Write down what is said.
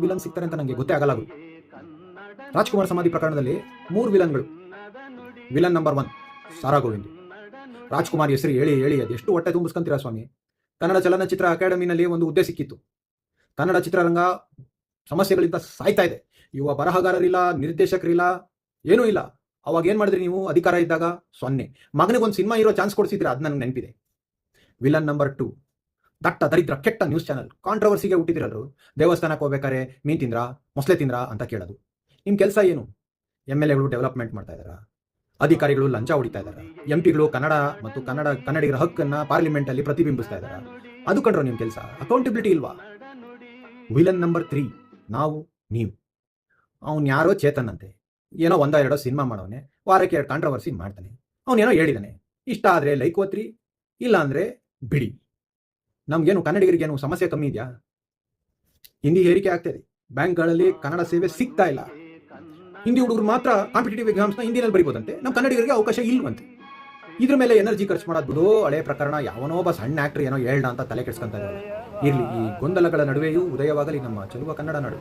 Villain ಸಿಗ್ತಾರೆ ಅಂತ ನನಗೆ ಗೊತ್ತೇ ಆಗಲ್ಲ. ರಾಜ್ಕುಮಾರ್ ಸಮಾಧಿ ಪ್ರಕರಣದಲ್ಲಿ 3 ವಿಲನ್ಗಳು. Villain number 1 Sara Govind. ರಾಜ್ಕುಮಾರ್ ಹೆಸರು ಹೇಳಿ ಹೇಳಿ ಅದೆಷ್ಟು ಹೊಟ್ಟೆ ತುಂಬಿಸ್ಕೊಂತೀರಾ ಸ್ವಾಮಿ. ಕನ್ನಡ ಚಲನಚಿತ್ರ ಅಕಾಡೆಮಿನಲ್ಲಿ ಒಂದು ಹುದ್ದೆ ಸಿಕ್ಕಿತ್ತು. ಕನ್ನಡ ಚಿತ್ರರಂಗ ಸಮಸ್ಯೆಗಳಿಂದ ಸಾಯ್ತಾ ಇದೆ. ಯುವ ಬರಹಗಾರರಿಲ್ಲ, ನಿರ್ದೇಶಕರಿಲ್ಲ, ಏನೂ ಇಲ್ಲ. ಅವಾಗ ಏನು ಮಾಡಿದ್ರಿ ನೀವು? ಅಧಿಕಾರ ಇದ್ದಾಗ 0. ಮಗನಿಗೊಂದು ಸಿನಿಮಾ ಇರೋ ಚಾನ್ಸ್ ಕೊಡಿಸಿದ್ರೆ ಅದು ನನಗೆ ನೆನಪಿದೆ. ವಿಲನ್ ನಂಬರ್ 2 ದಟ್ಟ ದರಿದ್ರ ಕೆಟ್ಟ ನ್ಯೂಸ್ ಚಾನಲ್. ಕಾಂಟ್ರವರ್ಸಿಗೆ ಹುಟ್ಟಿದಿರಲ್ರು. ದೇವಸ್ಥಾನಕ್ಕೆ ಹೋಗ್ಬೇಕಾರೆ ಮೀನ್ ತಿಂದ್ರಾ, ಮೊಸಳೆ ತಿಂದ್ರಾ ಅಂತ ಕೇಳೋದು. ನಿಮ್ಮ ಕೆಲಸ ಏನು? MLAಗಳು ಡೆವಲಪ್ಮೆಂಟ್ ಮಾಡ್ತಾ ಇದ್ದಾರಾ? ಅಧಿಕಾರಿಗಳು ಲಂಚ ಹೊಡಿತಾ ಇದ್ದಾರೆ. MP ಗಳು ಕನ್ನಡ ಮತ್ತು ಕನ್ನಡಿಗರ ಹಕ್ಕನ್ನು ಪಾರ್ಲಿಮೆಂಟಲ್ಲಿ ಪ್ರತಿಬಿಂಬಿಸ್ತಾ ಇದ್ದಾರೆ. ಅದು ಕಂಡ್ರೋ ನಿಮ್ಮ ಕೆಲಸ? ಅಕೌಂಟಬಿಲಿಟಿ ಇಲ್ವಾ? ವಿಲನ್ ನಂಬರ್ 3 ನಾವು ನೀವು. ಅವ್ನು ಯಾರೋ ಚೇತನ್ ಅಂತೆ, ಏನೋ 1-2 ಸಿನಿಮಾ ಮಾಡೋನೆ, ವಾರಕ್ಕೆ 2 ಕಾಂಟ್ರವರ್ಸಿ ಮಾಡ್ತಾನೆ. ಅವನೇನೋ ಹೇಳಿದಾನೆ, ಇಷ್ಟ ಆದರೆ ಲೈಕ್ ಓದ್ರಿ, ಇಲ್ಲ ಅಂದರೆ ಬಿಡಿ. ನಮಗೇನು ಕನ್ನಡಿಗರಿಗೇನು ಸಮಸ್ಯೆ ಕಮ್ಮಿ ಇದೆಯಾ? ಹಿಂದಿ ಹೇರಿಕೆ ಆಗ್ತಾಯಿದೆ, ಬ್ಯಾಂಕ್ಗಳಲ್ಲಿ ಕನ್ನಡ ಸೇವೆ ಸಿಗ್ತಾ ಇಲ್ಲ. ಹಿಂದಿ ಹುಡುಗರು ಮಾತ್ರ ಕಾಂಪಿಟೇಟಿವ್ ಎಕ್ಸಾಮ್ಸ್ನ ಹಿಂದಿನಲ್ಲಿ ಬರೀಬೋದಂತೆ, ನಮ್ಮ ಕನ್ನಡಿಗರಿಗೆ ಅವಕಾಶ ಇಲ್ವಂತೆ. ಇದ್ರ ಮೇಲೆ ಎನರ್ಜಿ ಖರ್ಚು ಮಾಡೋದು ಬಿಡು. ಹಳೆ ಪ್ರಕರಣ, ಯಾವನೋ ಒಬ್ಬ ಸಣ್ಣ ಆಕ್ಟರ್ ಏನೋ ಹೇಳ್ದ ಅಂತ ತಲೆ ಕೆಡ್ಸ್ಕೊಂತ ಇದ್ದಾರೆ. ಇರಲಿ, ಈ ಗೊಂದಲಗಳ ನಡುವೆಯೂ ಉದಯವಾಗಲಿ ನಮ್ಮ ಚೆಲುವ ಕನ್ನಡ ನಾಡು.